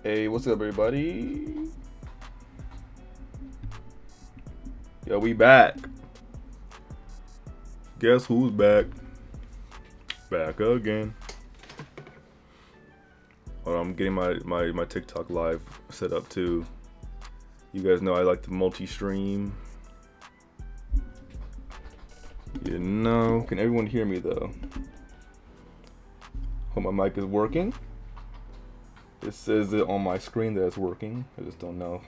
Hey, what's up, everybody? Yo, we back. Guess who's back? Back again. I'm getting my TikTok live set up too. You guys know I like to multi-stream. You know, can everyone hear me though? Hope my mic is working. It says it on my screen that it's working. I just don't know.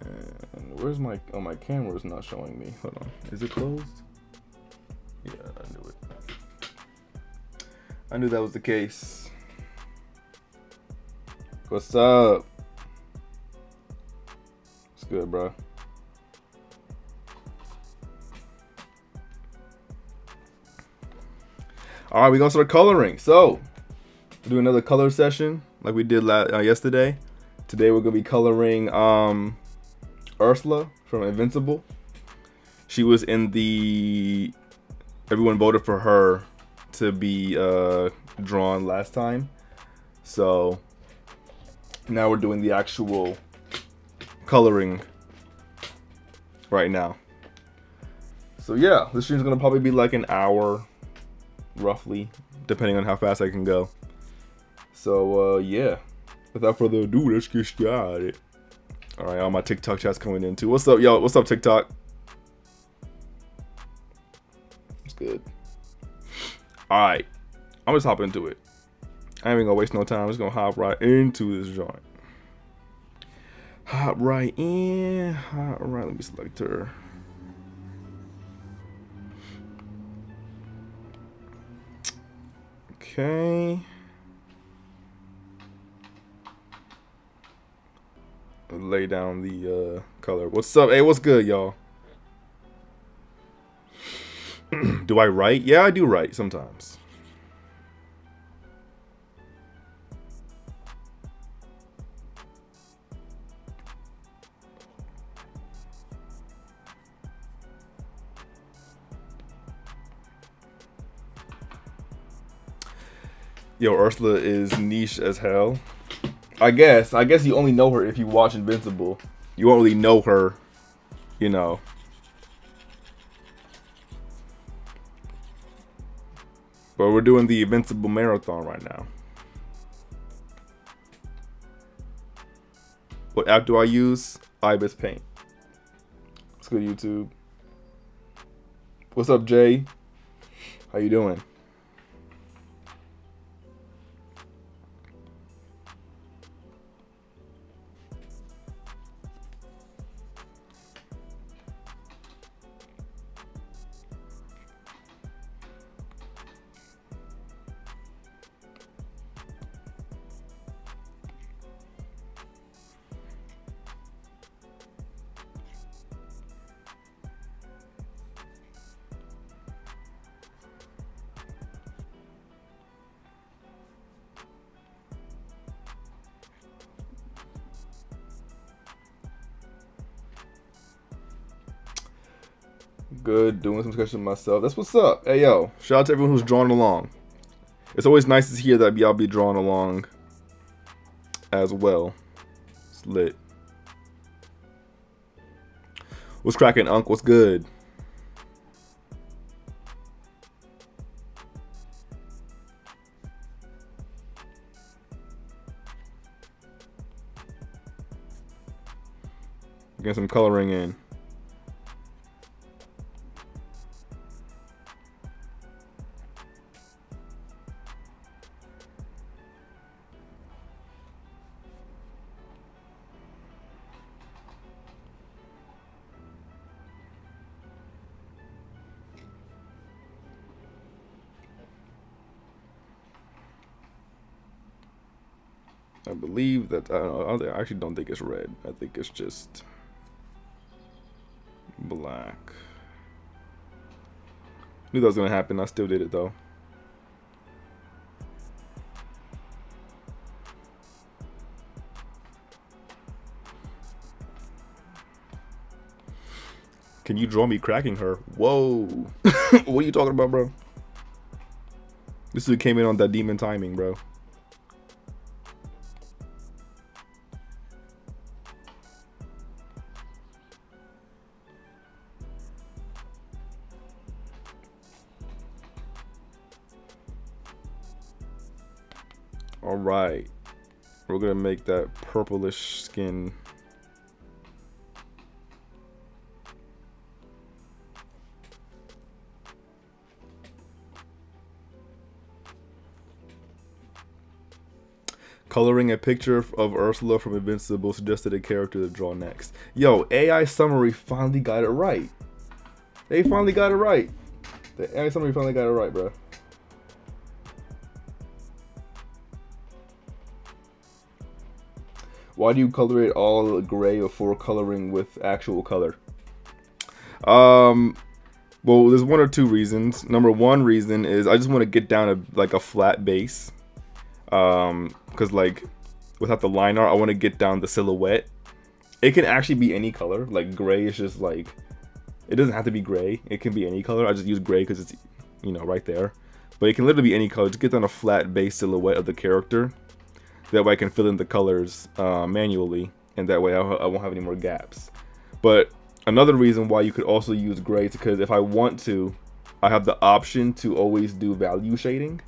And where's my my camera's not showing me. Hold on. Is it closed? Yeah, I knew it. I knew that was the case. What's up? What's good, bro? All right, we're gonna start coloring. So, we'll do another color session like we did yesterday. Today we're gonna be coloring Ursula from Invincible. She was in the. Everyone voted for her to be drawn last time, so now we're doing the actual coloring right now. So yeah, this stream's gonna probably be like an hour. Roughly, depending on how fast I can go. So yeah, without further ado, let's get started. All right, all my TikTok chats coming in too. What's up, yo? What's up, TikTok? It's good. All right, I'm just hop into it. I ain't even gonna waste no time. I'm just gonna hop right into this joint. Hop right in. Hop right. Let me select her. Okay. Lay down the color. What's up? Hey, what's good, y'all? Do I write? Yeah, I do write sometimes. Yo, Ursula is niche as hell. I guess you only know her if you watch Invincible. You won't really know her, you know. But we're doing the Invincible marathon right now. What app do I use? Ibis Paint. Let's go to YouTube. What's up, Jay? How you doing? Good, doing some sketching myself. That's what's up. Hey, yo, shout out to everyone who's drawing along. It's always nice to hear that y'all be drawing along as well. It's lit. What's cracking, Unc? What's good? Getting some coloring in. I believe that I actually don't think it's red. I think it's just black. Knew that was gonna happen. I still did it though. Can you draw me cracking her? Whoa. What are you talking about, bro? This dude came in on that demon timing, bro. All right, we're gonna make that purplish skin. Coloring a picture of Ursula from Invincible suggested a character to draw next. Yo, AI summary finally got it right. They finally got it right. The AI summary finally got it right, bro. Why do you color it all gray before coloring with actual color? Well, there's one or two reasons. Number one reason is I just want to get down to like a flat base. Because like without the line art, I want to get down the silhouette. It can actually be any color. Like gray is just like, it doesn't have to be gray. It can be any color. I just use gray because it's, you know, right there. But it can literally be any color. Just get down a flat base silhouette of the character. That way I can fill in the colors manually, and that way I won't have any more gaps. But another reason why you could also use gray is because if I want to, I have the option to always do value shading.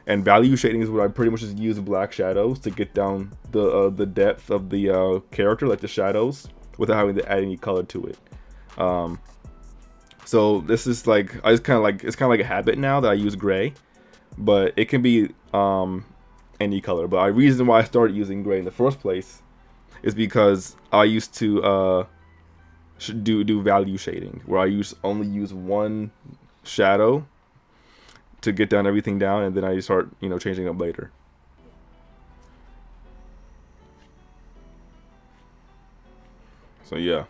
And value shading is where I pretty much just use black shadows to get down the depth of the character, like the shadows, without having to add any color to it. So this is like, it's kind of like a habit now that I use gray, but it can be any color. But the reason why I started using gray in the first place is because I used to do value shading, where I only use one shadow to get down everything down, and then I start, you know, changing up later. So yeah.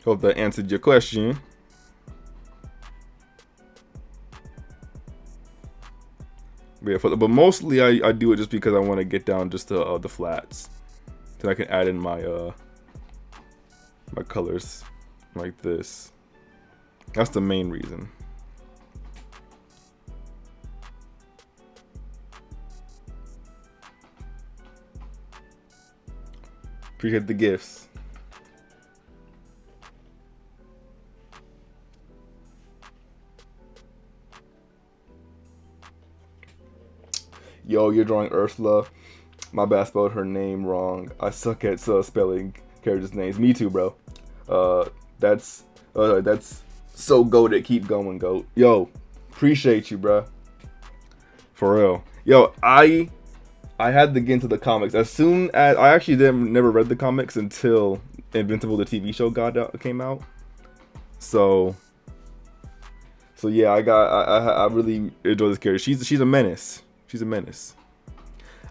Hope that answered your question. Yeah, but mostly I do it just because I want to get down just the flats, then I can add in my my colors like this. That's the main reason. Appreciate the gifts. Yo, you're drawing Ursula. My bad, spelled her name wrong. I suck at spelling characters' names. Me too, bro. That's so goated. Keep going, goat. Yo, appreciate you, bro. For real. Yo, I had to get into the comics as soon as I actually never read the comics until Invincible, the TV show, came out. So yeah, I really enjoy this character. She's a menace. She's a menace.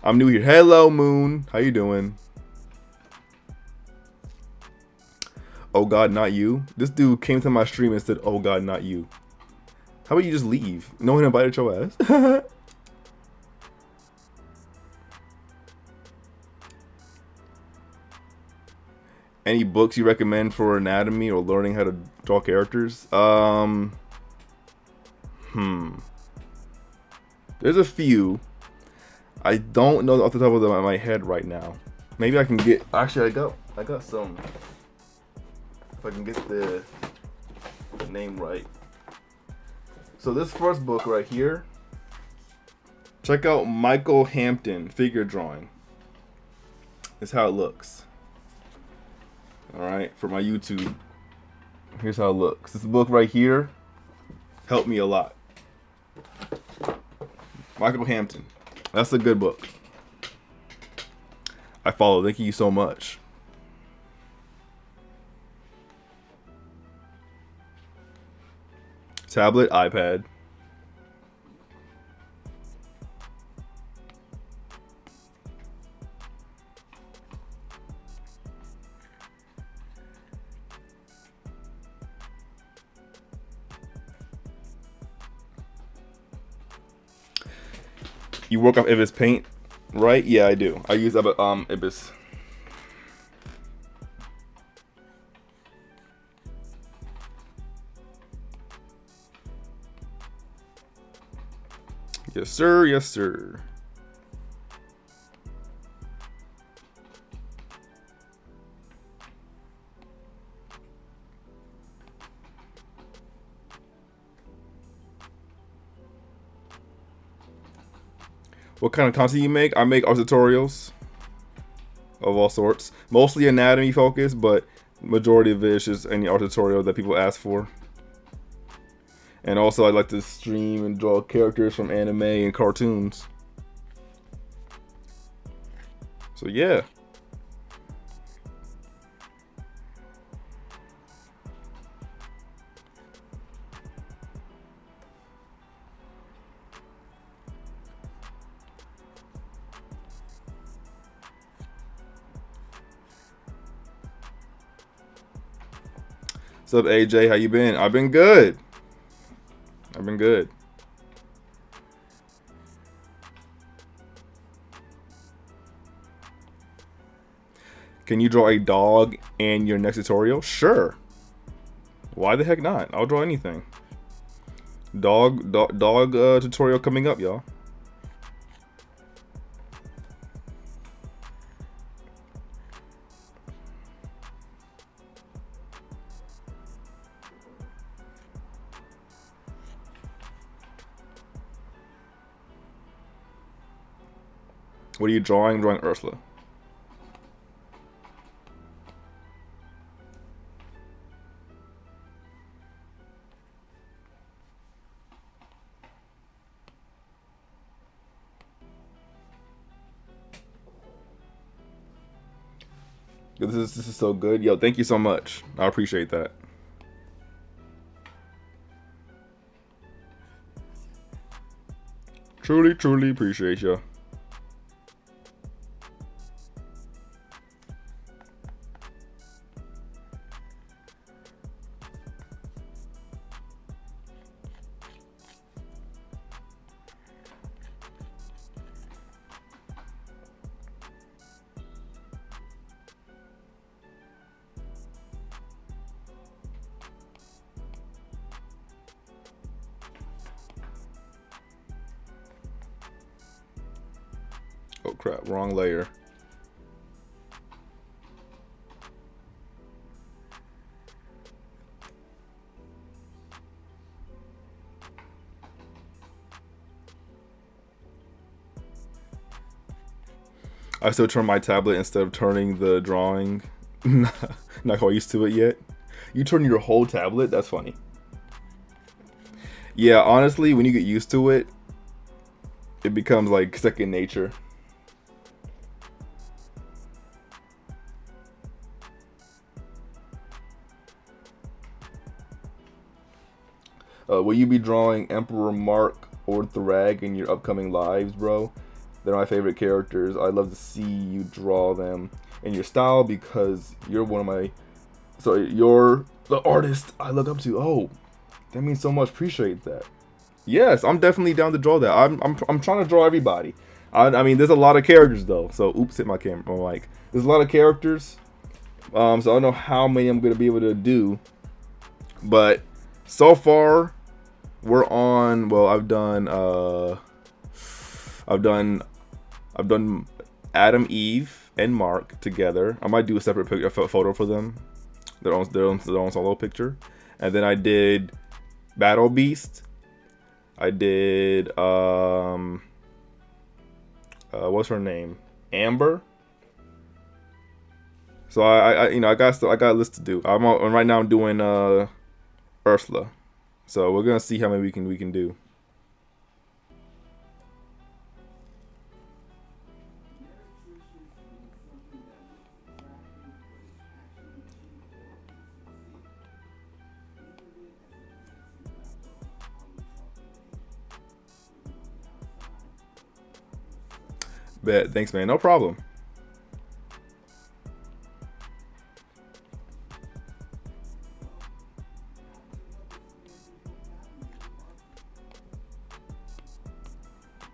I'm new here. Hello, Moon. How you doing? Oh God, not you. This dude came to my stream and said, "Oh God, not you." How about you just leave? No one invited your ass. Any books you recommend for anatomy or learning how to draw characters? There's a few. I don't know off the top of my head right now. Maybe I can get. Actually, I got some. If I can get the name right. So this first book right here. Check out Michael Hampton figure drawing. This is how it looks. All right, for my YouTube. Here's how it looks. This book right here helped me a lot. Michael Hampton. That's a good book. I follow. Thank you so much. Tablet, iPad. You work off Eva's paint. Right? Yeah, I do. I use Ibis. Yes, sir. Yes, sir. What kind of content you make? I make art tutorials of all sorts, mostly anatomy focused, but majority of it is just any art tutorial that people ask for. And also, I like to stream and draw characters from anime and cartoons. So yeah. What's up, AJ? How you been? I've been good. I've been good. Can you draw a dog in your next tutorial? Sure. Why the heck not? I'll draw anything. Dog tutorial coming up, y'all. What are you drawing? I'm drawing Ursula. This is so good. Yo, thank you so much. I appreciate that. Truly, truly appreciate you. Oh crap, wrong layer. I still turn my tablet instead of turning the drawing. Not quite used to it yet. You turn your whole tablet? That's funny. Yeah, honestly, when you get used to it, it becomes like second nature. Will you be drawing Emperor Mark or Thrag in your upcoming lives, bro? They're my favorite characters. I'd love to see you draw them in your style because you're one of my... So you're the artist I look up to. Oh, that means so much. Appreciate that. Yes, I'm definitely down to draw that. I'm trying to draw everybody. I mean, there's a lot of characters though. So oops, hit my camera. My mic. There's a lot of characters. So I don't know how many I'm gonna be able to do, but so far we're on. Well, I've done Adam, Eve, and Mark together. I might do a separate photo for them. Their own solo picture. And then I did Battle Beast. I did what's her name? Amber. So I got a list to do. Right now I'm doing Ursula. So we're gonna see how many we can do. Bet. Thanks, man. No problem.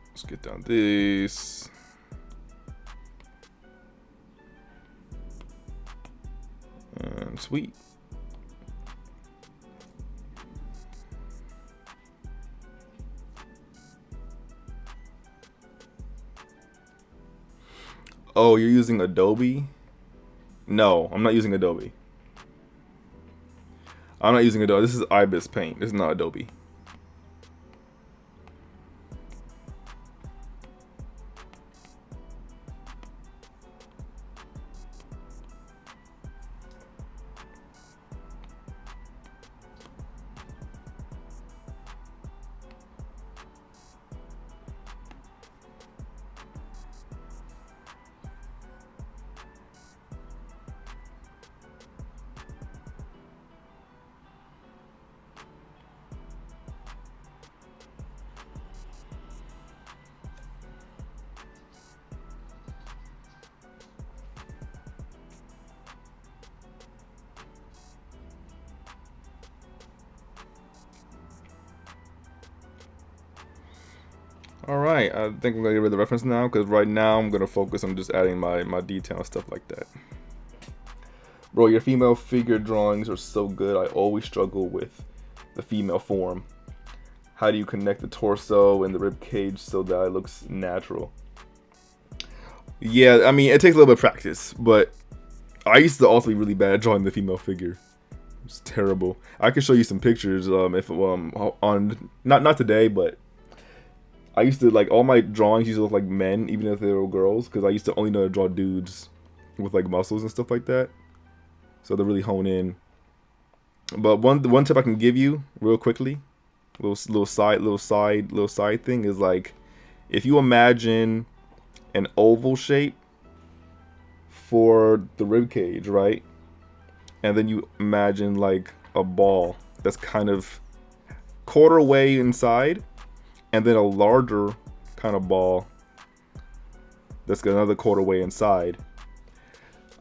Let's get down this. Sweet. Oh, you're using Adobe? No, I'm not using Adobe. I'm not using Adobe. This is Ibis Paint. This is not Adobe. Alright, I think I'm going to get rid of the reference now, because right now I'm going to focus on just adding my detail and stuff like that. Bro, your female figure drawings are so good. I always struggle with the female form. How do you connect the torso and the rib cage so that it looks natural? Yeah, I mean, it takes a little bit of practice, but I used to also be really bad at drawing the female figure. It's terrible. I can show you some pictures if on not today, but I used to, like, all my drawings used to look like men, even if they were girls, because I used to only know how to draw dudes with, like, muscles and stuff like that. So they really hone in. But one tip I can give you real quickly, little side thing is, like, if you imagine an oval shape for the rib cage, right? And then you imagine, like, a ball that's kind of quarter way inside, and then a larger kind of ball that's got another quarter way inside.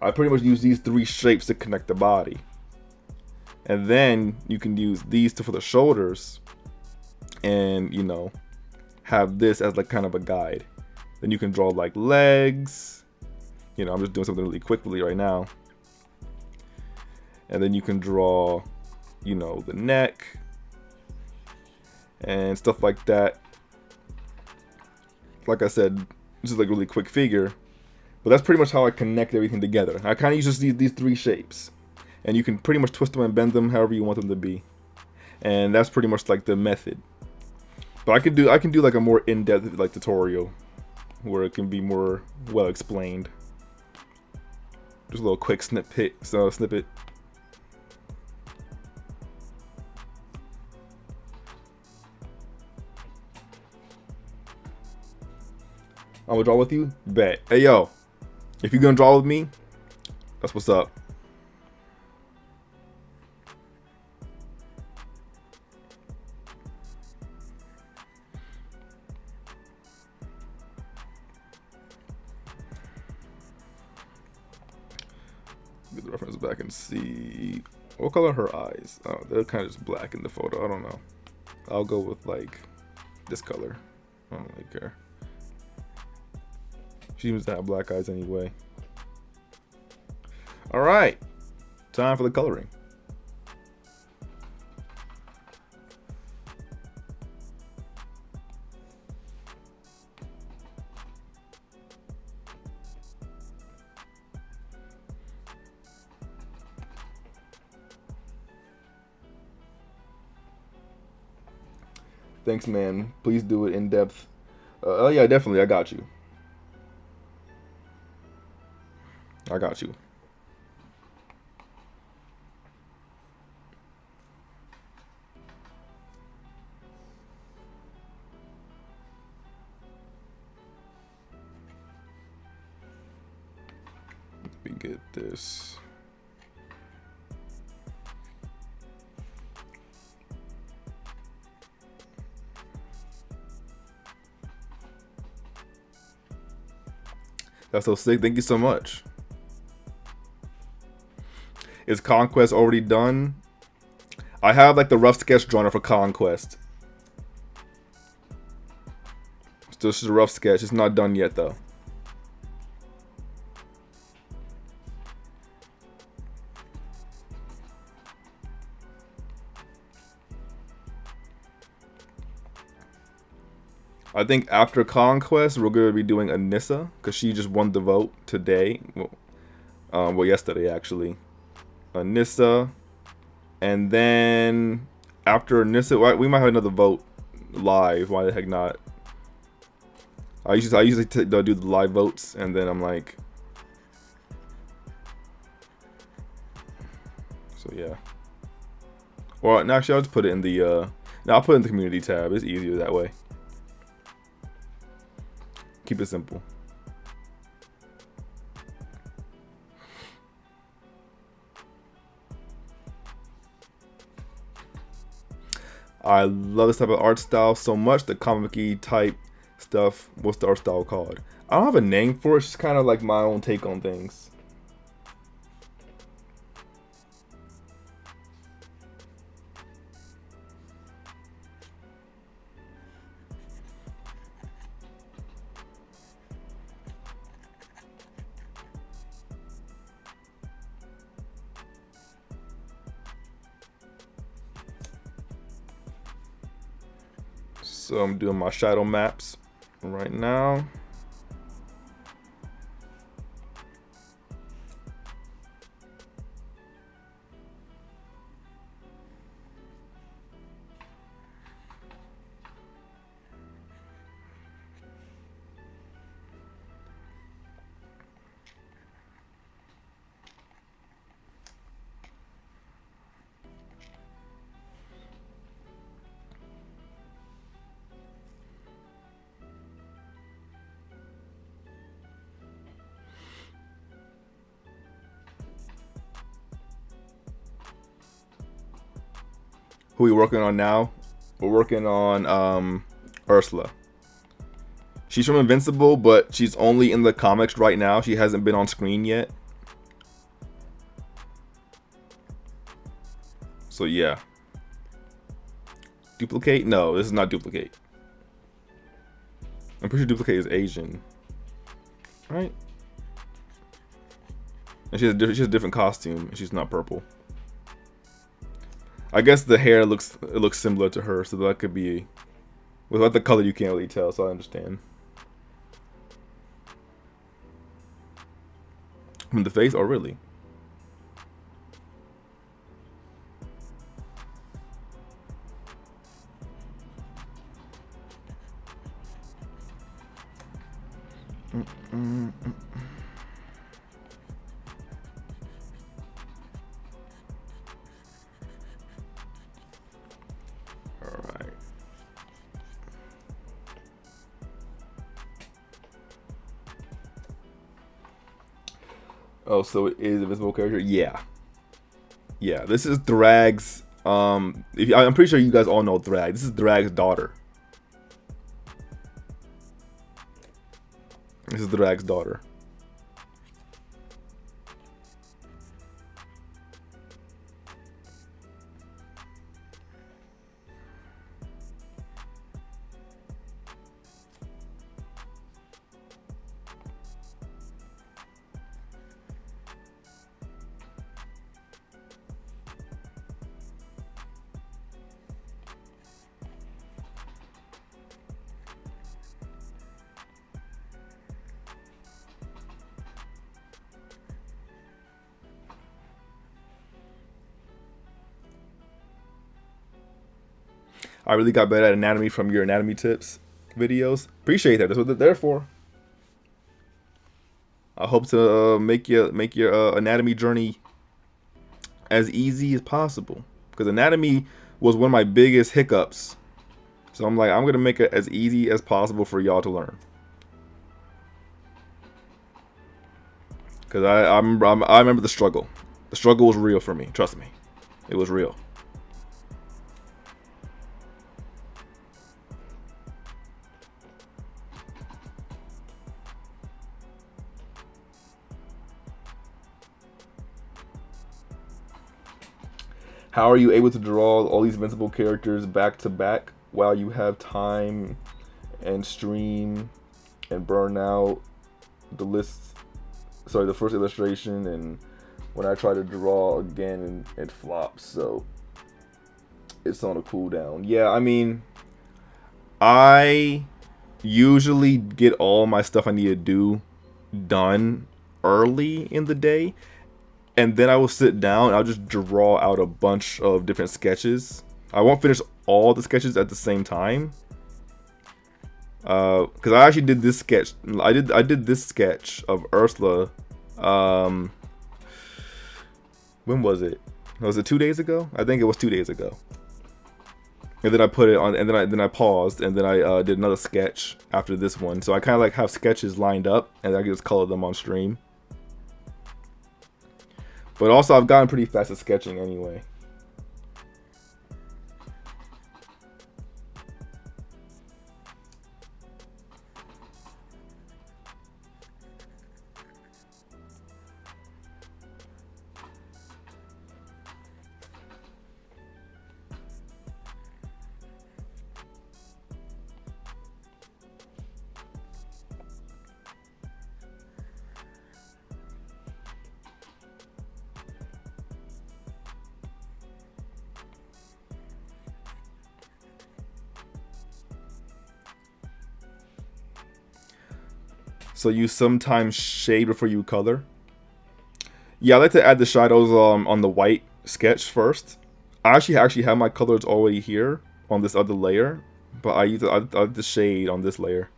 I pretty much use these three shapes to connect the body. And then you can use these for the shoulders and, you know, have this as like kind of a guide. Then you can draw like legs. You know, I'm just doing something really quickly right now. And then you can draw, you know, the neck and stuff like that. Like I said, this is like a really quick figure, but that's pretty much how I connect everything together. I kind of use just these three shapes, and you can pretty much twist them and bend them however you want them to be, and that's pretty much like the method. But I can do like a more in-depth like tutorial where it can be more well explained. Just a little quick snippet. I'm gonna draw with you? Bet. Hey, yo. If you're gonna draw with me, that's what's up. Get the reference back and see. What color are her eyes? Oh, they're kind of just black in the photo. I don't know. I'll go with, like, this color. I don't really care. She seems to have black eyes anyway. Alright. Time for the coloring. Thanks, man. Please do it in depth. Oh, yeah, definitely. I got you. I got you. Let me get this. That's so sick. Thank you so much. Is Conquest already done? I have like the rough sketch drawn for Conquest. Still just a rough sketch. It's not done yet though. I think after Conquest, we're gonna be doing Anissa because she just won the vote today. Well, yesterday actually. Anissa, and then after Anissa, we might have another vote live. Why the heck not? I usually do the live votes, and then I'm like, so yeah. Or no, actually, I'll just put it in the no, I'll put it in the community tab. It's easier that way. Keep it simple. I love this type of art style so much. The comic-y type stuff. What's the art style called? I don't have a name for it. It's just kind of like my own take on things. So I'm doing my shadow maps right now. Who we working on now? We're working on Ursula. She's from Invincible, but she's only in the comics right now. She hasn't been on screen yet. So yeah. Duplicate? No, this is not Duplicate. I'm pretty sure Duplicate is Asian. Right? And she has a different costume. And she's not purple. I guess the hair looks similar to her, so that could be. Without the color, you can't really tell, so I understand. From the face? Oh, really? Alright. Oh, so it is a visible character? Yeah. Yeah, this is Thrag's. I'm pretty sure you guys all know Thrag. This is Thrag's daughter. This is Thrag's daughter. I really got better at anatomy from your anatomy tips videos. Appreciate that. That's what they're there for. I hope to make your anatomy journey as easy as possible, because anatomy was one of my biggest hiccups. So I'm like, I'm gonna make it as easy as possible for y'all to learn. Because I remember the struggle. The struggle was real for me. Trust me, it was real. How are you able to draw all these invincible characters back to back while you have time and stream and burn out the list? Sorry, the first illustration, and when I try to draw again, and it flops, so it's on a cooldown. Yeah, I mean, I usually get all my stuff I need to do done early in the day, and then I will sit down and I'll just draw out a bunch of different sketches. I won't finish all the sketches at the same time, because I actually did this sketch. I did this sketch of Ursula. When was it? Was it 2 days ago? I think it was 2 days ago. And then I put it on, and then I paused, and then I did another sketch after this one. So I kind of like have sketches lined up, and I can just color them on stream. But also, I've gotten pretty fast at sketching anyway. So you sometimes shade before you color? Yeah, I like to add the shadows on the white sketch first. I actually have my colors already here on this other layer, but I like the shade on this layer.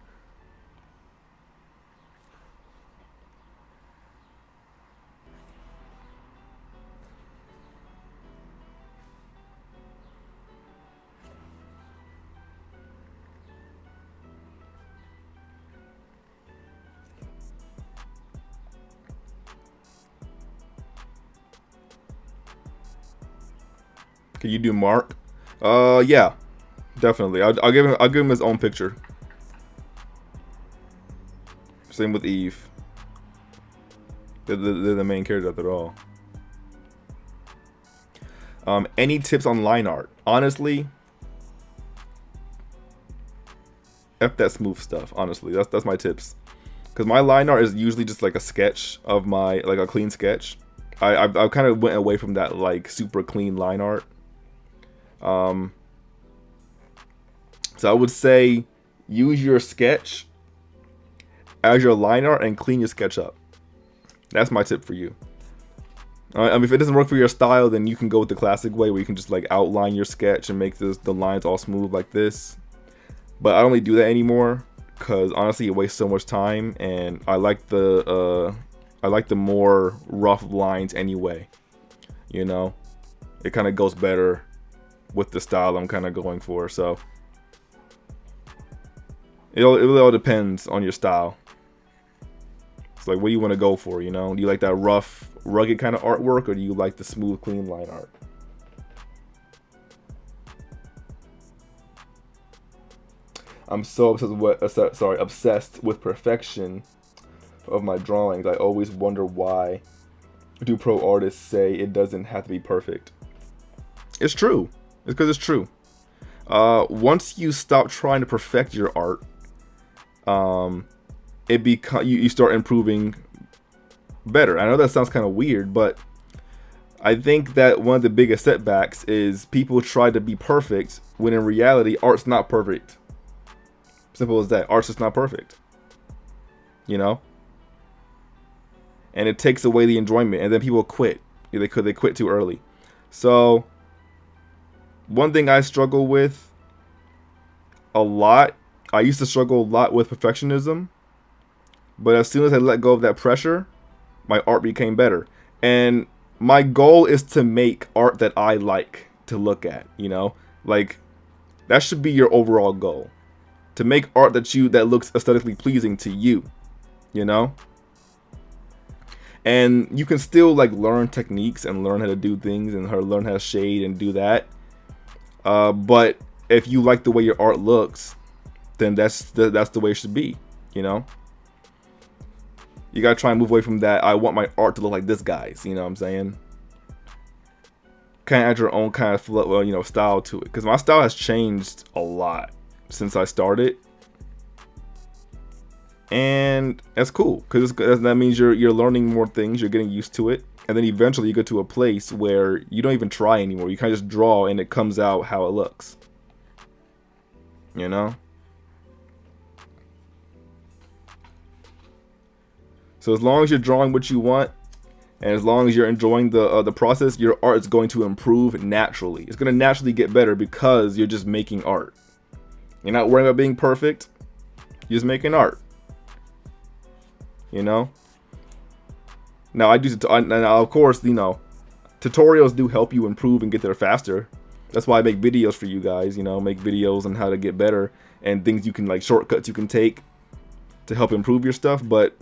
Can you do Mark? Yeah, definitely. I'll give him his own picture. Same with Eve. They're the main character after all. Any tips on line art? Honestly, F that smooth stuff. Honestly, that's my tips. Because my line art is usually just like a sketch of like a clean sketch. I kind of went away from that like super clean line art. So I would say use your sketch as your line art and clean your sketch up. That's my tip for you. I mean, if it doesn't work for your style, then you can go with the classic way where you can just like outline your sketch and make the lines all smooth like this. But I don't really do that anymore because honestly it wastes so much time, and I like the more rough lines anyway. You know, it kind of goes better with the style I'm kind of going for. So it really all depends on your style. It's like, what do you want to go for, you know? Do you like that rough, rugged kind of artwork, or do you like the smooth, clean line art? I'm so obsessed with perfection of my drawings. I always wonder why do pro artists say it doesn't have to be perfect. It's true. It's because it's true. Once you stop trying to perfect your art, you start improving better. I know that sounds kind of weird, but I think that one of the biggest setbacks is people try to be perfect when in reality art's not perfect. Simple as that. Art's just not perfect. You know? And it takes away the enjoyment, and then people quit. They quit too early. So one thing I struggle with a lot, I used to struggle a lot with perfectionism, but as soon as I let go of that pressure, my art became better. And my goal is to make art that I like to look at, you know? Like, that should be your overall goal. To make art that looks aesthetically pleasing to you, you know? And you can still like learn techniques and learn how to do things and learn how to shade and do that. But if you like the way your art looks, then that's the way it should be, you know? You gotta try and move away from that, I want my art to look like this guy's, you know what I'm saying? Kind of add your own kind of style to it. Because my style has changed a lot since I started. And that's cool, because that means you're learning more things, you're getting used to it. And then eventually you get to a place where you don't even try anymore. You kind of just draw and it comes out how it looks. You know? So as long as you're drawing what you want, and as long as you're enjoying the process, your art is going to improve naturally. It's going to naturally get better because you're just making art. You're not worrying about being perfect. You're just making art. You know? Now, now of course, you know, tutorials do help you improve and get there faster. That's why I make videos for you guys, you know, make videos on how to get better and things you can, like, shortcuts you can take to help improve your stuff. But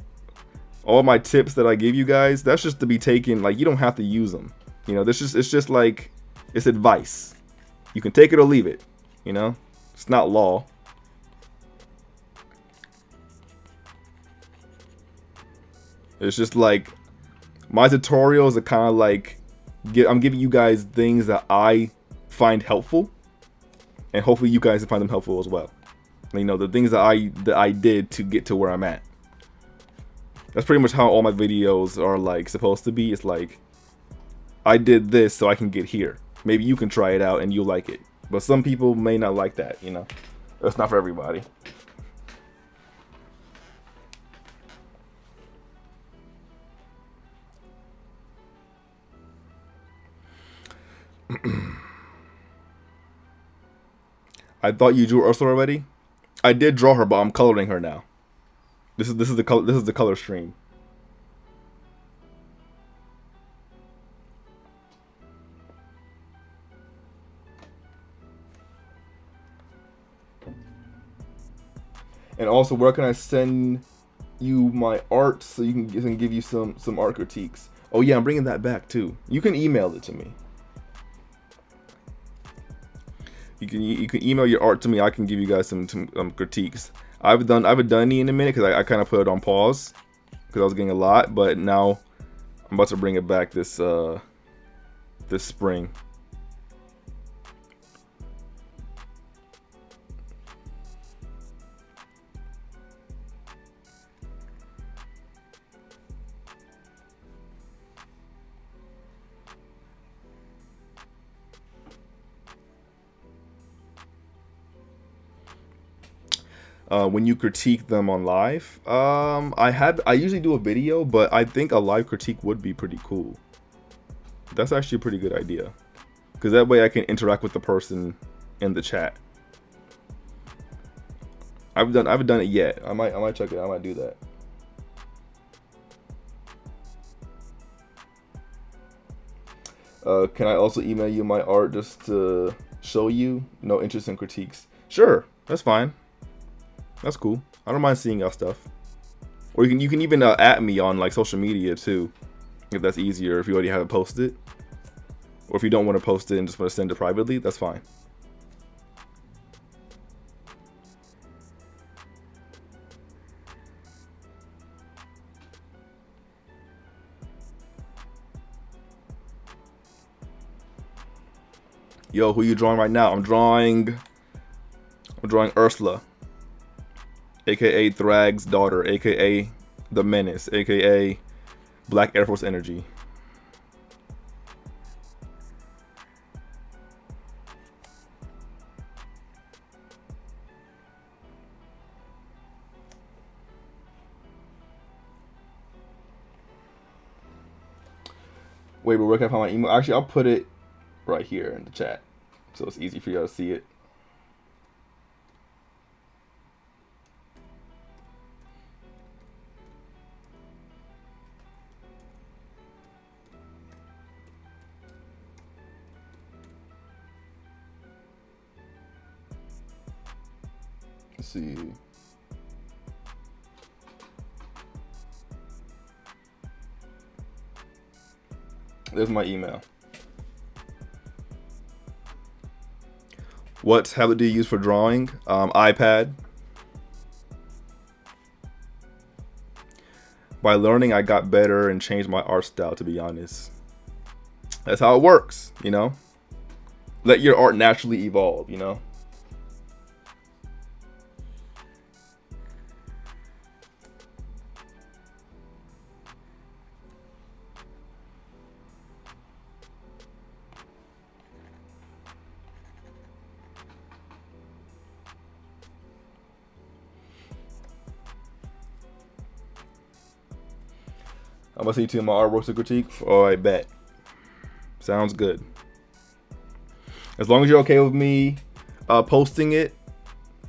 all my tips that I give you guys, that's just to be taken, like, you don't have to use them. You know, it's just like, it's advice. You can take it or leave it, you know? It's not law. It's just like, my tutorials are kind of like, I'm giving you guys things that I find helpful, and hopefully you guys find them helpful as well. You know, the things that I did to get to where I'm at. That's pretty much how all my videos are, like, supposed to be. It's like, I did this so I can get here. Maybe you can try it out and you'll like it. But some people may not like that, you know. That's not for everybody. I thought you drew Ursula already. I did draw her, but I'm coloring her now. This is the color stream. And also, where can I send you my art so you can give you some art critiques? Oh yeah, I'm bringing that back too. You can email it to me. You can email your art to me. I can give you guys some critiques. I haven't done any in a minute because I kind of put it on pause because I was getting a lot, but now I'm about to bring it back this spring. When you critique them on live, I usually do a video, but I think a live critique would be pretty cool. That's actually a pretty good idea, because that way I can interact with the person in the chat. I haven't done it yet. I might check it out. I might do that. Can I also email you my art just to show you? No interest in critiques. Sure, that's fine. That's cool. I don't mind seeing y'all stuff. Or you can even at me on, like, social media too, if that's easier. If you already have it posted, or if you don't want to post it and just want to send it privately, that's fine. Yo, who you drawing right now? I'm drawing Ursula, aka Thrag's daughter, aka the Menace, aka Black Air Force Energy. Wait, but where can I find my email? Actually, I'll put it right here in the chat, so it's easy for y'all to see it. Let's see. There's my email. What tablet do you use for drawing? iPad. By learning, I got better and changed my art style, to be honest. That's how it works, you know? Let your art naturally evolve, you know? I'm gonna see two of my artworks to critique. Alright, bet. Sounds good. As long as you're okay with me posting it,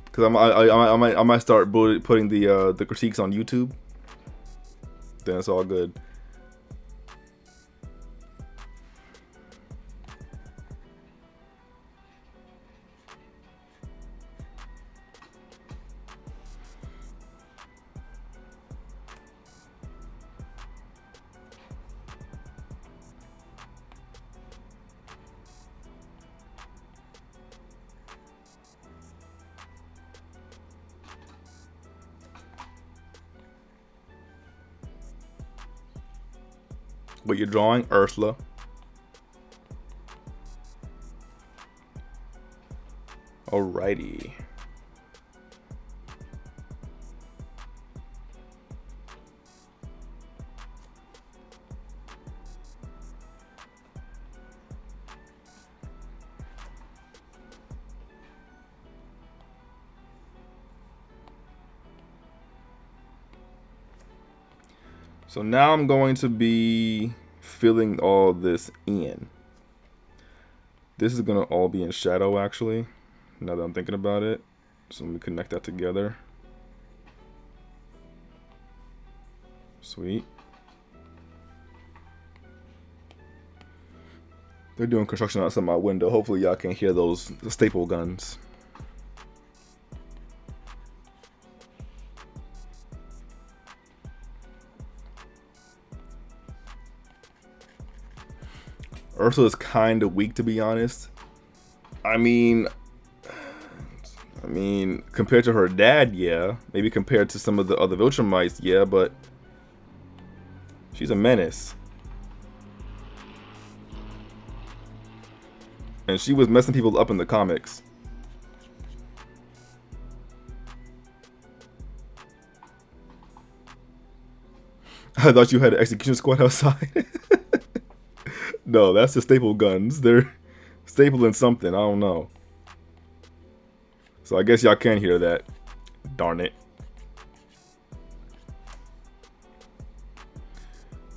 because I might start putting the critiques on YouTube. Then it's all good. But you're drawing Ursula. Alrighty. So now I'm going to be filling all this in. This is going to all be in shadow actually, now that I'm thinking about it. So let me connect that together. Sweet. They're doing construction outside my window. Hopefully y'all can hear those staple guns. Ursula is kind of weak, to be honest. I mean, compared to her dad, yeah. Maybe compared to some of the other Viltrumites, yeah, but she's a menace. And she was messing people up in the comics. I thought you had an execution squad outside. No, that's the staple guns. They're stapling something. I don't know. So I guess y'all can hear that. Darn it.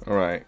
All right.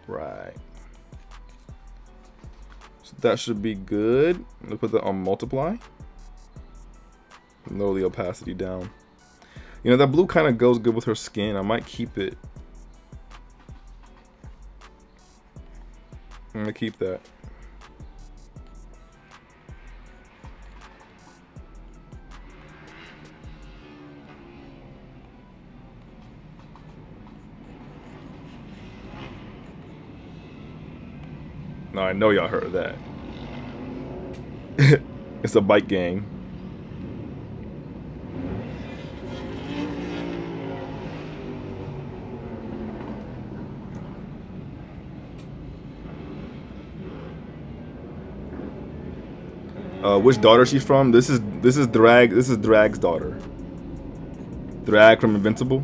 Alright. So that should be good. Let's put that on multiply. Lower the opacity down. You know, that blue kind of goes good with her skin. I might keep it. I'm gonna keep that. Now I know y'all heard that. It's a bike gang. Which daughter she's from? This is Drag's daughter. Drag from Invincible.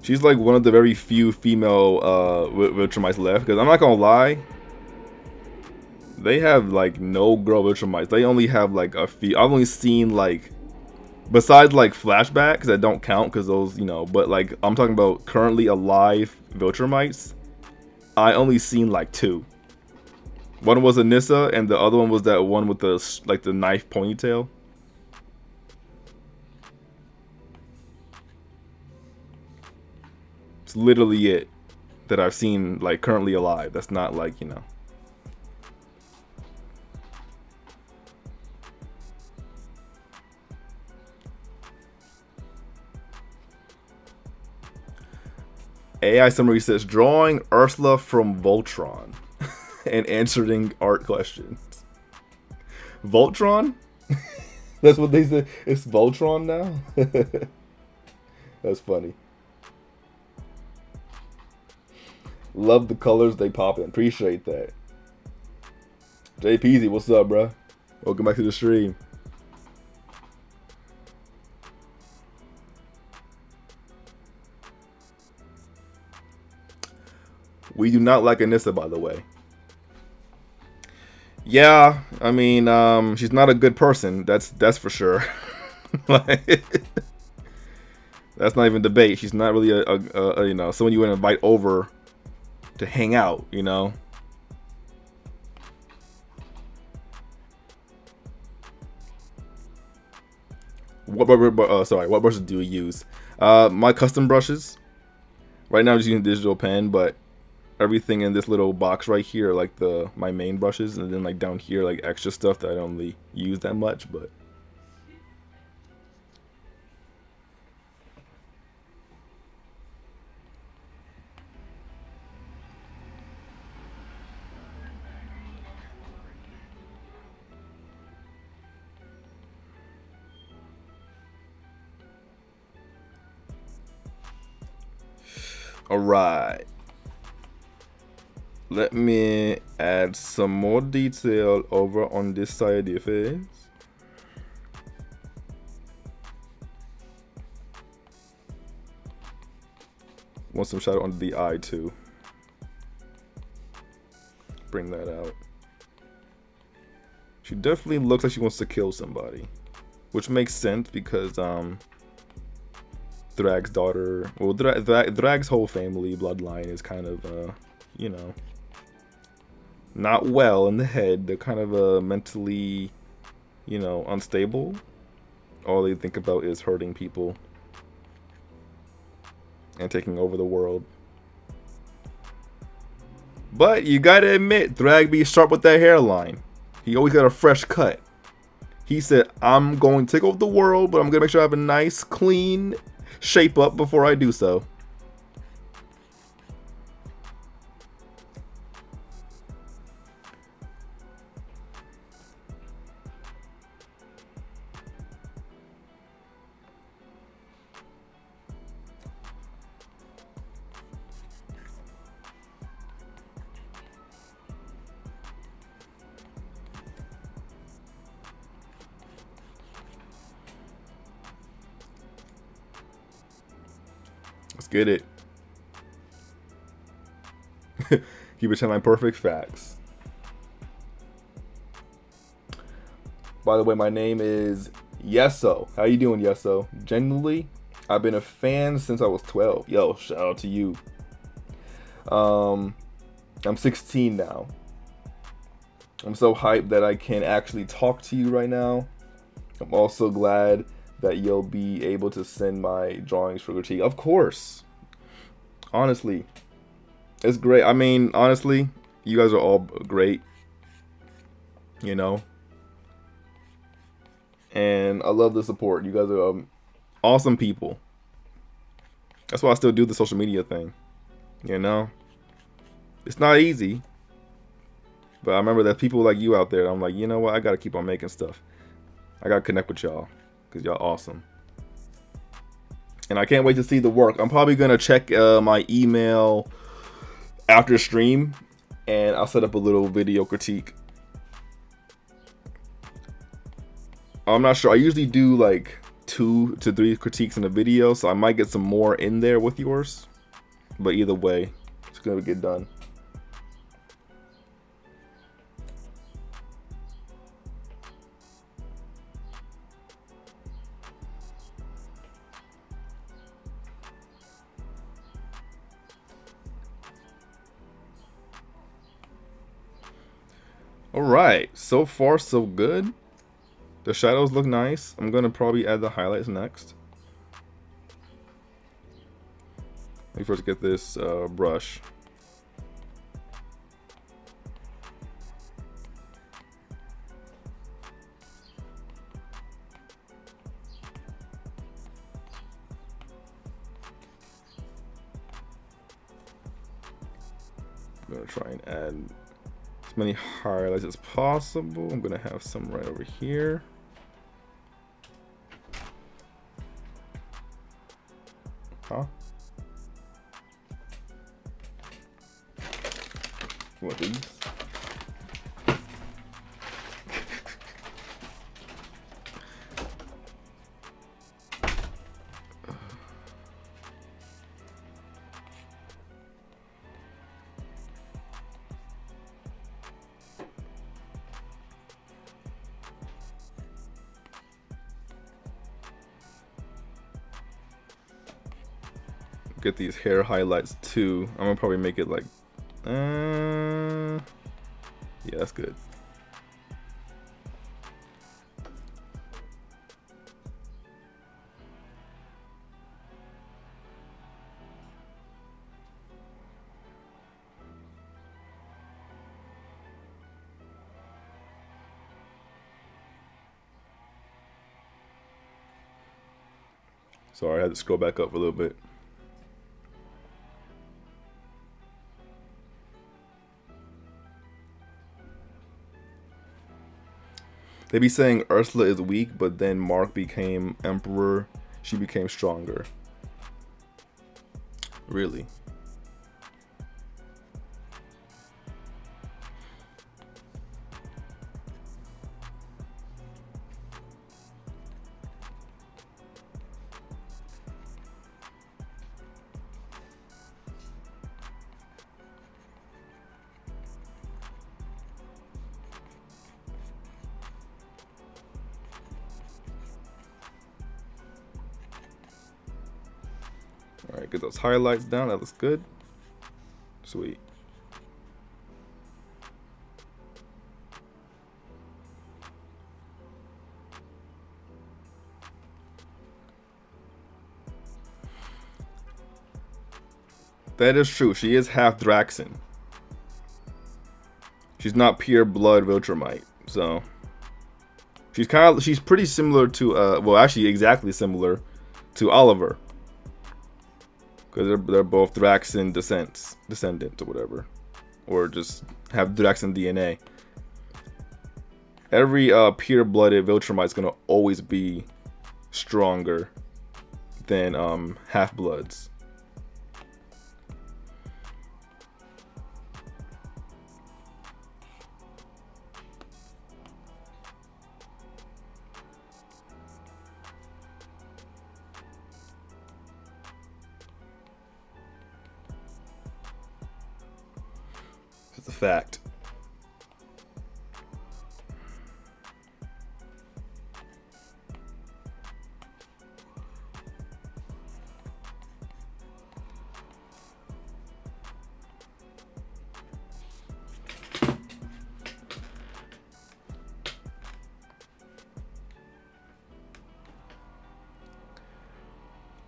She's like one of the very few female Viltrumites left. Because I'm not gonna lie, they have like no girl Viltrumites. They only have like a few. I've only seen like, besides like flashbacks that don't count because those, you know. But like I'm talking about currently alive Viltrumites. I only seen like two. One was Anissa, and the other one was that one with the like the knife ponytail. It's literally it that I've seen like currently alive. That's not like, you know. AI summary says drawing Ursula from Voltron and answering art questions. Voltron? That's what they said. It's Voltron now? That's funny. Love the colors they pop in. Appreciate that. JPZ, what's up, bro? Welcome back to the stream. We do not like Anissa, by the way. Yeah, I mean, she's not a good person. That's for sure. Like, that's not even debate. She's not really a you know, someone you would invite over to hang out, you know. What brushes do you use? My custom brushes. Right now I'm just using digital pen, but everything in this little box right here, like my main brushes, and then like down here, like extra stuff that I don't really use that much, but. All right. Let me add some more detail over on this side of your face. Want some shadow under the eye too. Bring that out. She definitely looks like she wants to kill somebody, which makes sense because Thrag's daughter, well, Thrag's whole family bloodline is kind of you know, not well in the head. They're kind of mentally, you know, unstable. All they think about is hurting people and taking over the world. But you gotta admit, Thrag be sharp with that hairline. He always got a fresh cut. He said, I'm going to take over the world, but I'm gonna make sure I have a nice, clean shape up before I do so. Let's get it. Keep it line perfect. Facts. By the way, my name is Yeso. How you doing, Yeso? Genuinely, I've been a fan since I was 12. Yo, shout out to you. I'm 16 now. I'm so hyped that I can actually talk to you right now. I'm also glad that you'll be able to send my drawings for critique. Of course. Honestly. It's great. I mean, honestly, you guys are all great. You know? And I love the support. You guys are awesome people. That's why I still do the social media thing. You know? It's not easy. But I remember that people like you out there, I'm like, you know what? I gotta keep on making stuff. I gotta connect with y'all. Because y'all awesome. And I can't wait to see the work. I'm probably gonna check my email after stream. And I'll set up a little video critique. I'm not sure. I usually do like 2 to 3 critiques in a video. So I might get some more in there with yours. But either way, it's gonna get done. Alright, so far so good. The shadows look nice. I'm gonna probably add the highlights next. Let me first get this brush. I'm gonna try and add as many highlights as possible. I'm gonna have some right over here. Huh? What, these? Get these hair highlights too. I'm gonna probably make it like, yeah, that's good. Sorry, I had to scroll back up a little bit. They be saying Ursula is weak, but then Mark became emperor. She became stronger. Really? All right, get those highlights down. That looks good. Sweet. That is true. She is half Draxan. She's not pure blood Viltrumite, so she's pretty similar to well, actually exactly similar to Oliver. Because they're both Draxan descendants or whatever, or just have Draxan DNA. Every pure-blooded Viltrumite is gonna always be stronger than half-bloods. It's a fact.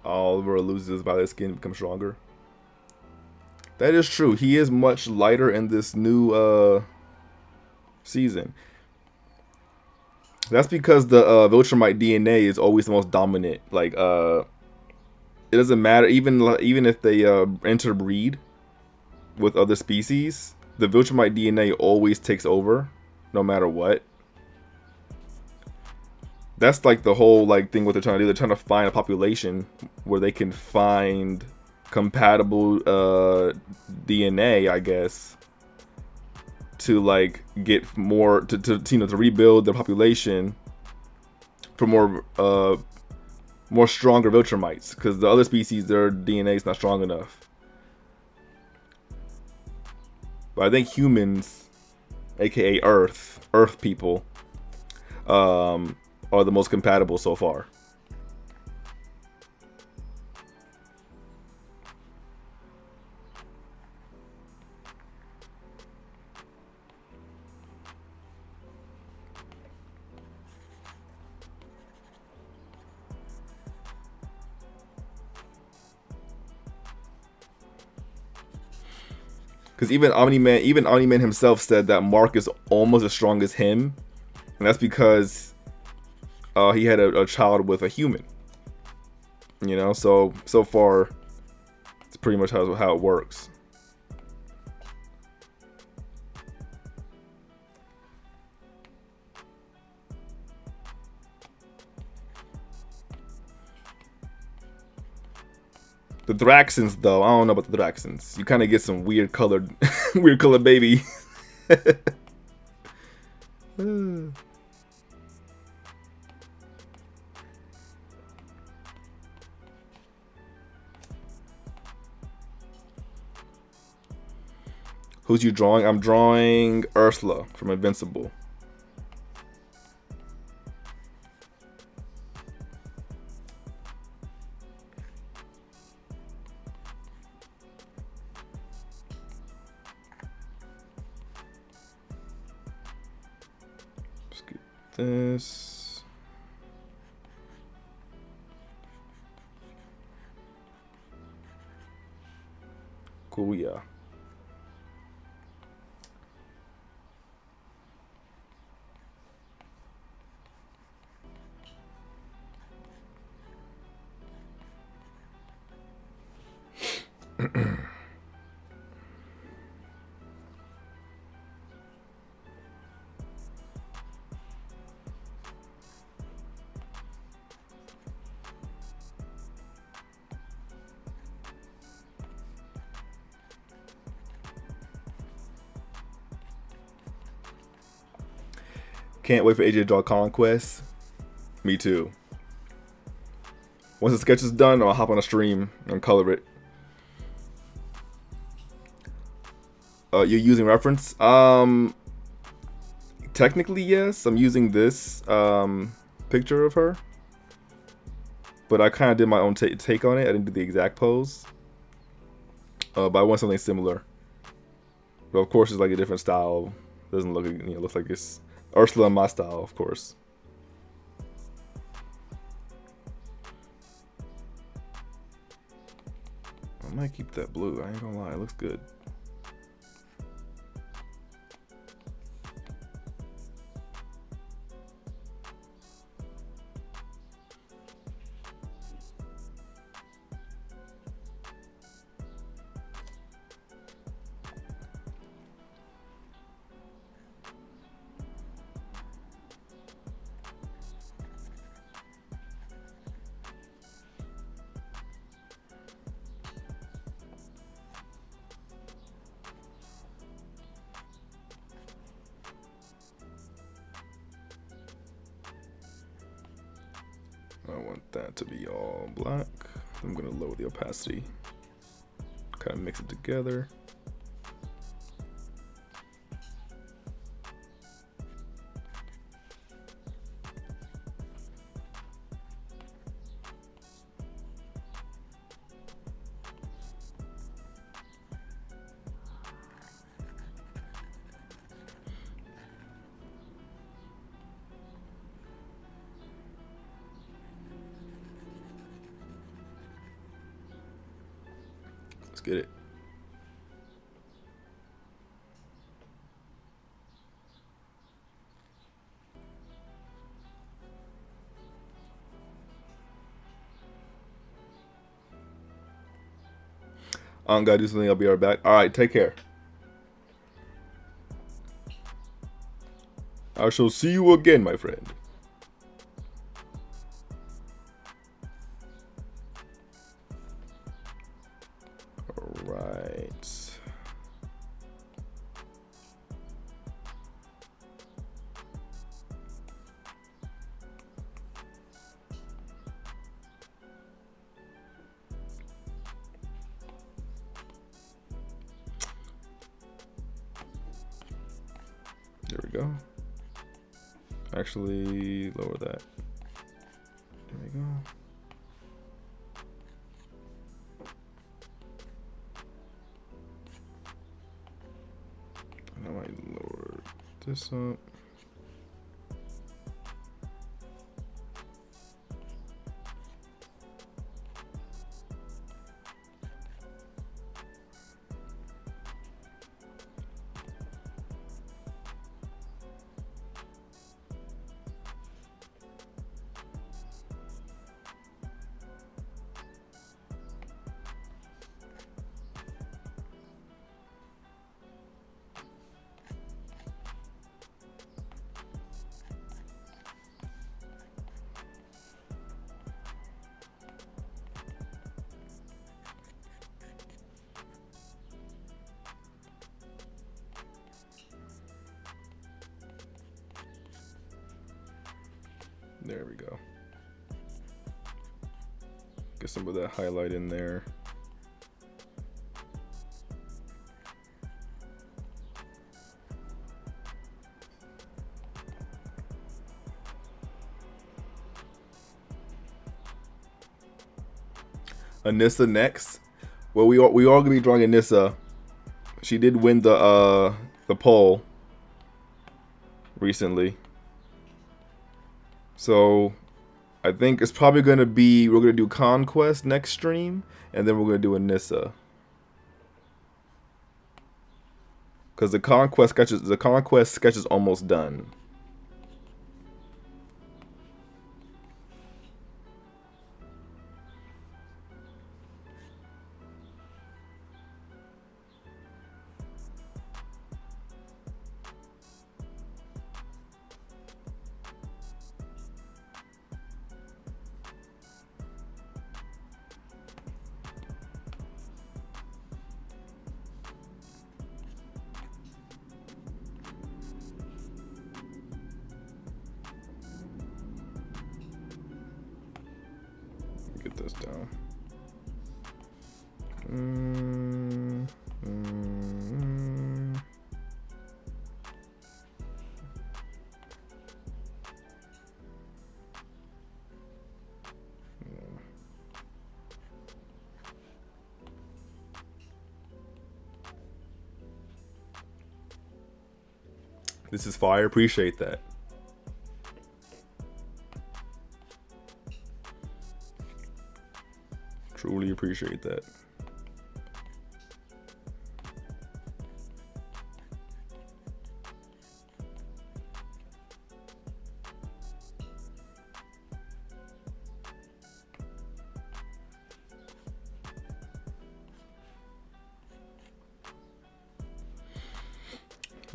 Oliver loses his violet skin, becomes stronger. That is true. He is much lighter in this new season. That's because the Viltrumite DNA is always the most dominant. Like it doesn't matter even if they interbreed with other species, the Viltrumite DNA always takes over, no matter what. That's like the whole like thing what they're trying to do. They're trying to find a population where they can find compatible DNA, I guess, to like get more to you know, to rebuild the population for more stronger Viltrumites, because the other species, their DNA is not strong enough. But I think humans, aka Earth people, are the most compatible so far. Because even Omni-Man himself said that Mark is almost as strong as him, and that's because he had a child with a human. You know, so far it's pretty much how it works. The Thraxons, though, I don't know about the Thraxons. You kind of get some weird colored, weird colored baby. Who's you drawing? I'm drawing Ursula from Invincible. Let's get this. Cool, yeah. Can't wait for AJ to draw Conquest. Me too. Once the sketch is done, I'll hop on a stream and color it. You're using reference? Technically, yes. I'm using this picture of her. But I kind of did my own take on it. I didn't do the exact pose. But I want something similar. But of course, it's like a different style. Doesn't look, looks like it's Ursula in my style, of course. I might keep that blue. I ain't gonna lie, it looks good. I want that to be all black. I'm gonna lower the opacity, kind of mix it together. Let's get it. I'm gonna do something. I'll be right back. All right, take care. I shall see you again, my friend. All right. There we go. Actually, lower that. There we go. And I might lower this up. There we go. Get some of that highlight in there. Anissa next. Well, we all gonna be drawing Anissa. She did win the poll recently, so I think it's probably gonna be we're gonna do Conquest next stream, and then we're gonna do Anissa, because the Conquest sketch is almost done. Get this down. This is fire. Appreciate that. Truly appreciate that.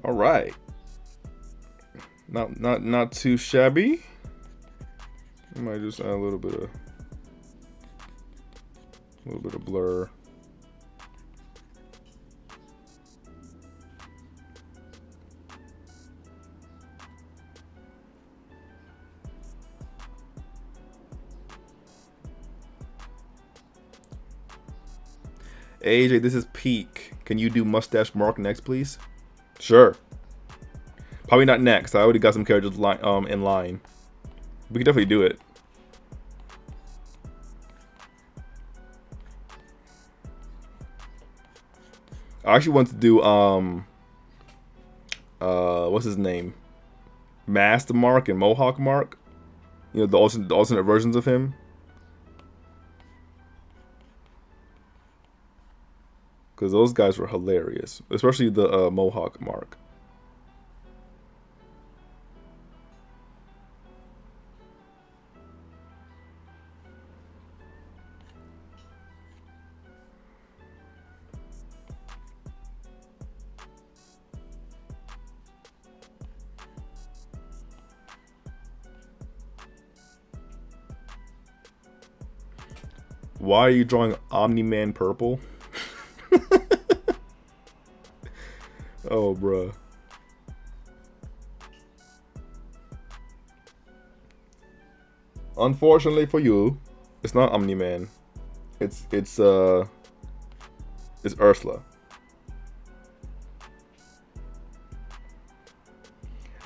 All right. Not too shabby. I might just add a little bit of blur. AJ, this is peak. Can you do mustache mark next, please? Sure. Probably not next. I already got some characters in line. We can definitely do it. I actually want to do what's his name? Masked Mark and Mohawk Mark. You know, the alternate versions of him. Because those guys were hilarious, especially the Mohawk Mark. Why are you drawing Omni-Man purple? Oh, bruh. Unfortunately for you, it's not Omni-Man. It's Ursula.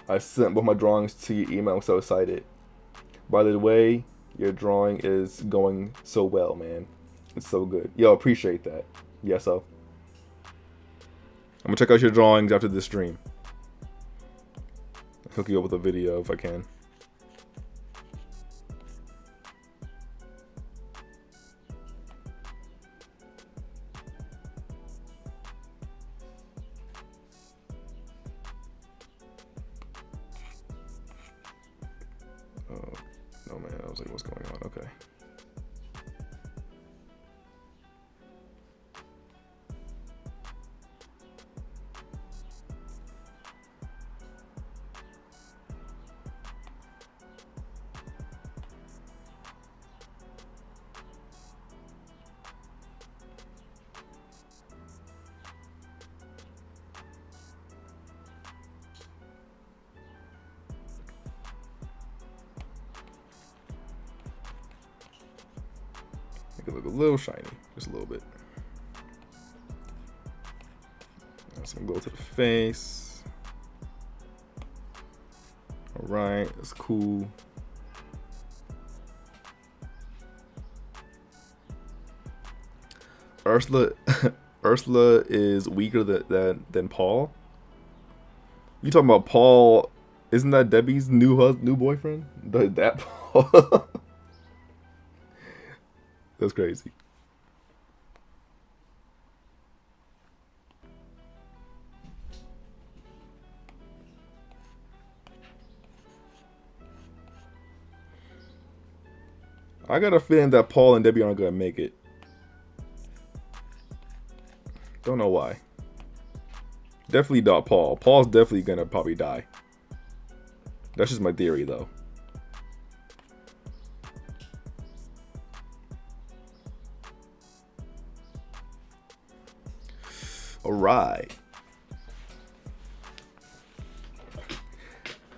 I sent both my drawings to your email. I'm so excited. By the way, your drawing is going so well, man. It's so good. Yo, appreciate that. Yes, so. I'm gonna check out your drawings after this stream. Hook you up with a video if I can. Oh man, I was like, what's going on? Okay. Make it look a little shiny, just a little bit. Add some glow to the face. All right, that's cool. Ursula, Ursula is weaker than Paul. You talking about Paul? Isn't that Debbie's new boyfriend? That Paul? That's crazy. I got a feeling that Paul and Debbie aren't gonna make it. Don't know why. Definitely not Paul. Paul's definitely gonna probably die. That's just my theory, though. Alright.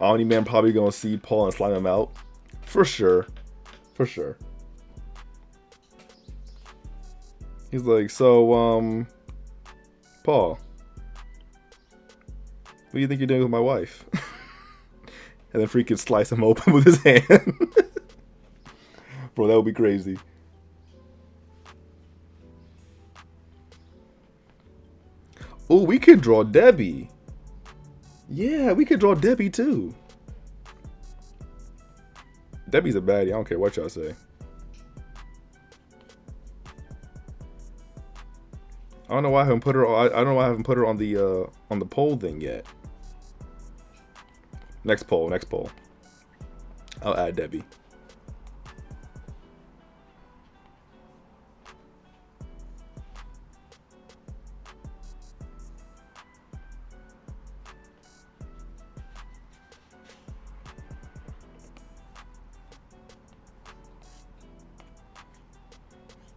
Omni-Man probably gonna see Paul and slime him out. For sure. For sure. He's like, so, Paul, what do you think you're doing with my wife? And then freaking slice him open with his hand. Bro, that would be crazy. Oh, we could draw Debbie. Yeah, we could draw Debbie too. Debbie's a baddie. I don't care what y'all say. I don't know why I haven't put her. I don't know why I haven't put her on the poll thing yet. Next poll. Next poll. I'll add Debbie.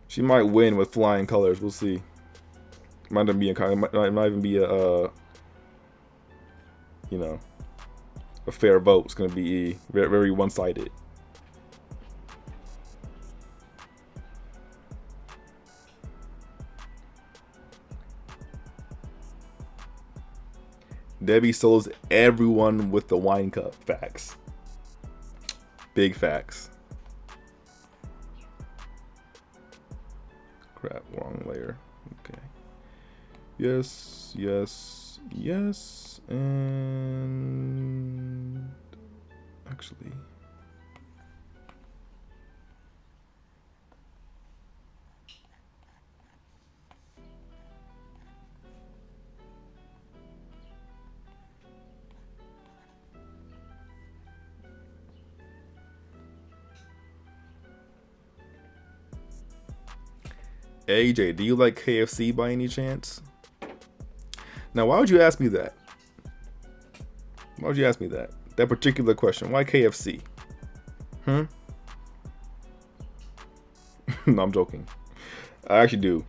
She might win with flying colors. We'll see. Might not be might even be a you know, a fair vote. It's gonna be very, very one-sided. Debbie solos everyone with the wine cup. Facts. Big facts. Crap, wrong layer. Okay. Yes, yes, yes, and actually, AJ, do you like KFC by any chance? Now, why would you ask me that? Why would you ask me that? That particular question. Why KFC? No, I'm joking. I actually do.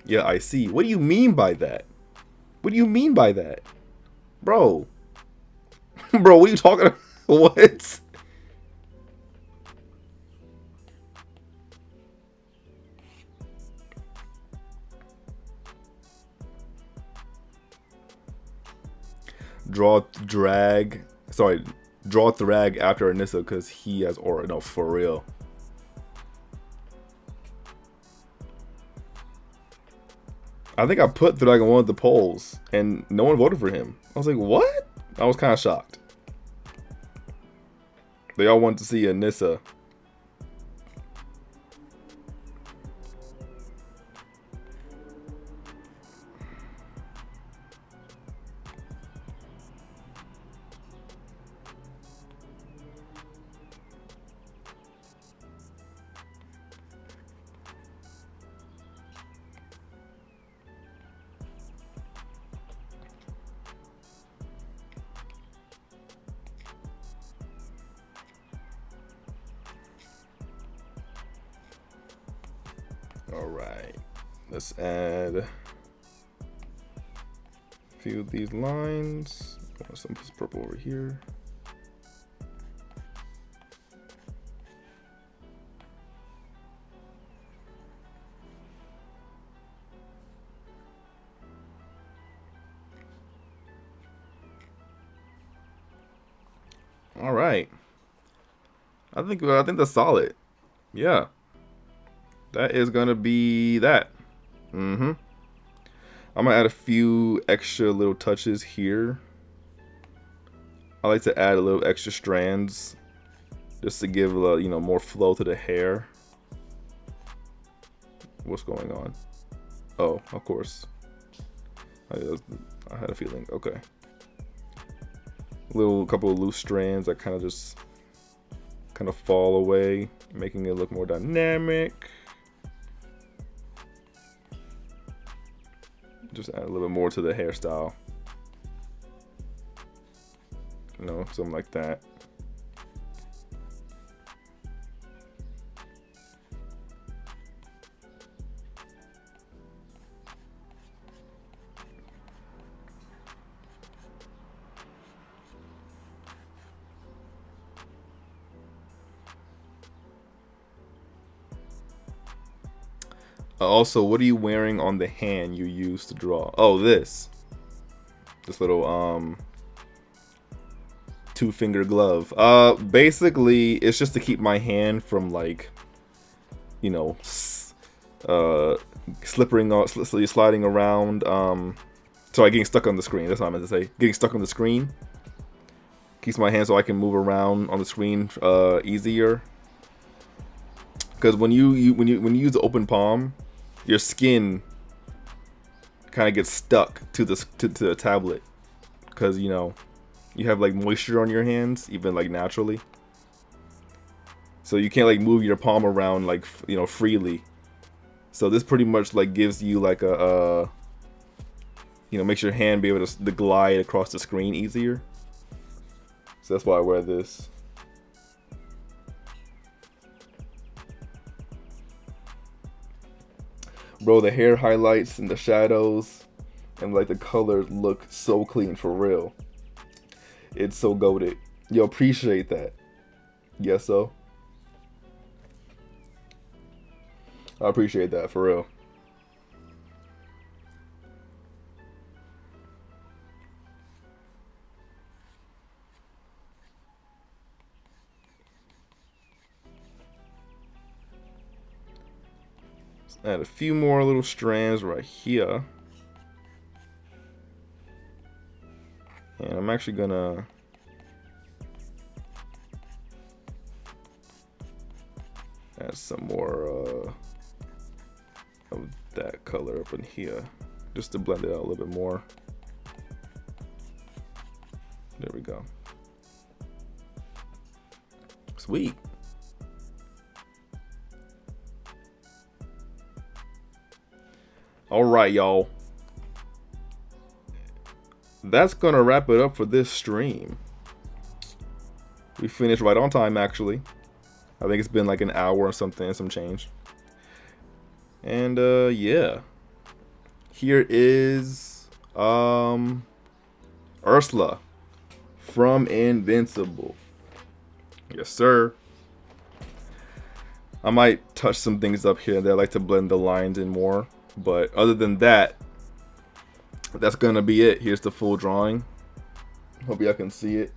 Yeah, I see. What do you mean by that? What do you mean by that? Bro. Bro, what are you talking about? What? Draw Thrag after Anissa because he has aura. No, for real. I think I put Thrag on one of the polls and no one voted for him. I was like, what? I was kind of shocked. They all wanted to see Anissa. All right, let's add a few of these lines. Some purple over here. All right. I think that's solid. Yeah. That is gonna be that. I'm gonna add a few extra little touches here. I like to add a little extra strands just to give more flow to the hair. What's going on? Oh, of course. I had a feeling. Okay. Couple of loose strands that kind of fall away, making it look more dynamic. Just add a little bit more to the hairstyle. Something like that. Also, what are you wearing on the hand you used to draw? Oh, this little 2-finger glove. Basically, it's just to keep my hand from sliding around. Sorry, getting stuck on the screen. That's what I meant to say. Getting stuck on the screen keeps my hand so I can move around on the screen easier. Because when you use the open palm, your skin kind of gets stuck to the tablet, because you have moisture on your hands, even naturally. So you can't move your palm around freely. So this pretty much gives you makes your hand be able to glide across the screen easier. So that's why I wear this. Bro, the hair highlights and the shadows and the colors look so clean, for real. It's so goated. Yo, appreciate that. Yes, so. I appreciate that, for real. Add a few more little strands right here. And I'm actually gonna add some more of that color up in here, just to blend it out a little bit more. There we go. Sweet. All right, y'all. That's gonna wrap it up for this stream. We finished right on time, actually. I think it's been an hour or something, some change. And yeah. Here is Ursula from Invincible. Yes, sir. I might touch some things up here and there. I like to blend the lines in more. But other than that, that's gonna be it. Here's the full drawing. Hope y'all can see it.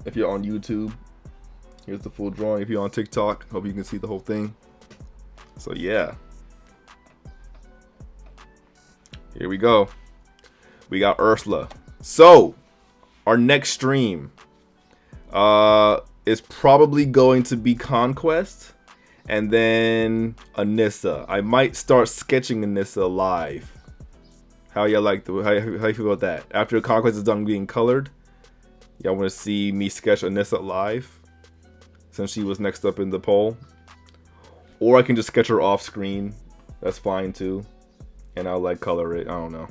If you're on YouTube, here's the full drawing. If you're on TikTok, hope you can see the whole thing. So yeah, here we go. We got Ursula. So our next stream is probably going to be Conquest. And then Anissa. I might start sketching Anissa live. How y'all how you feel about that? After Conquest is done being colored, y'all want to see me sketch Anissa live, since she was next up in the poll? Or I can just sketch her off screen. That's fine too. And I'll color it. I don't know.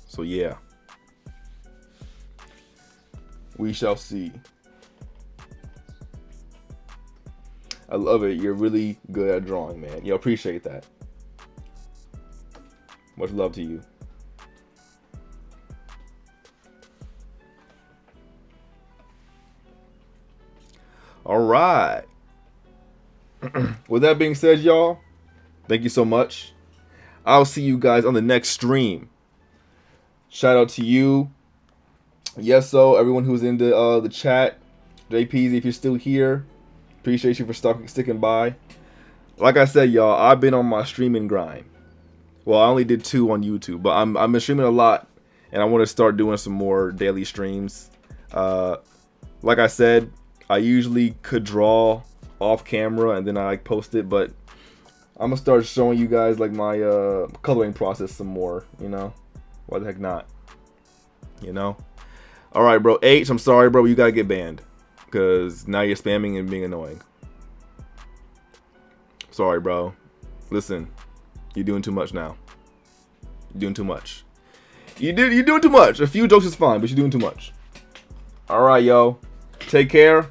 So yeah. We shall see. I love it. You're really good at drawing, man. Yo, appreciate that. Much love to you. All right. With that being said, y'all, thank you so much. I'll see you guys on the next stream. Shout out to you. Yes, so everyone who's in the chat. JPZ, if you're still here, appreciate you for sticking by. Like I said, y'all, I've been on my streaming grind. Well, I only did 2 on YouTube, but I've been streaming a lot, and I want to start doing some more daily streams. Like I said, I usually could draw off camera and then I post it, but I'm gonna start showing you guys like my coloring process some more. You know, why the heck not? You know. All right, bro. H, I'm sorry, bro. You gotta get banned because now you're spamming and being annoying. Sorry, bro. Listen, you're doing too much now. You're doing too much. You're doing too much. A few jokes is fine, but you're doing too much. All right, yo. Take care.